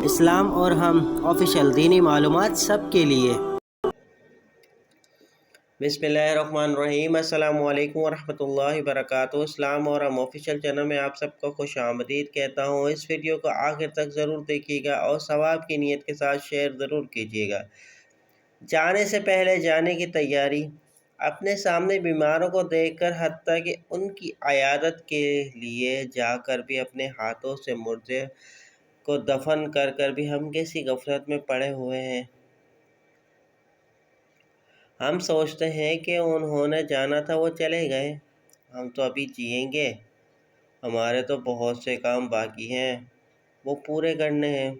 اسلام اور ہم آفیشیل دینی معلومات سب کے لیے۔ بسم اللہ الرحمن الرحیم۔ السلام علیکم ورحمۃ اللہ وبرکاتہ۔ اسلام اور ہم آفیشیل چینل میں آپ سب کو خوش آمدید کہتا ہوں۔ اس ویڈیو کو آخر تک ضرور دیکھیے گا اور ثواب کی نیت کے ساتھ شیئر ضرور کیجیے گا۔ جانے سے پہلے جانے کی تیاری۔ اپنے سامنے بیماروں کو دیکھ کر حتیٰ کہ ان کی عیادت کے لیے جا کر بھی اپنے ہاتھوں سے مردے کو دفن کر کر بھی ہم کیسی غفلت میں پڑے ہوئے ہیں۔ ہم سوچتے ہیں کہ انہوں نے جانا تھا، وہ چلے گئے، ہم تو ابھی جئیں گے، ہمارے تو بہت سے کام باقی ہیں، وہ پورے کرنے ہیں۔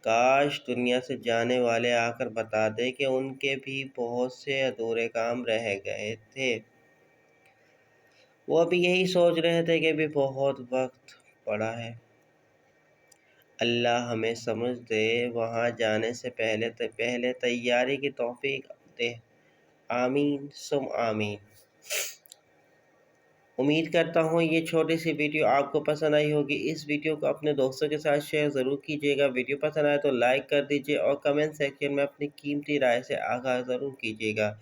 کاش دنیا سے جانے والے آ کر بتا دیں کہ ان کے بھی بہت سے ادھورے کام رہ گئے تھے۔ وہ ابھی یہی سوچ رہے تھے کہ ابھی بہت وقت پڑا ہے۔ اللہ ہمیں سمجھ دے، وہاں جانے سے پہلے تیاری کی توفیق دے۔ آمین ثم آمین۔ امید کرتا ہوں یہ چھوٹی سی ویڈیو آپ کو پسند آئی ہوگی۔ اس ویڈیو کو اپنے دوستوں کے ساتھ شیئر ضرور کیجیے گا۔ ویڈیو پسند آئے تو لائک کر دیجیے اور کمنٹ سیکشن میں اپنی قیمتی رائے سے آگاہ ضرور کیجیے گا۔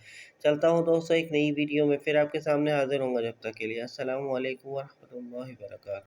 چلتا ہوں دوستوں، ایک نئی ویڈیو میں پھر آپ کے سامنے حاضر ہوں گا۔ جب تک کے لیے السلام علیکم ورحمۃ اللہ وبرکاتہ۔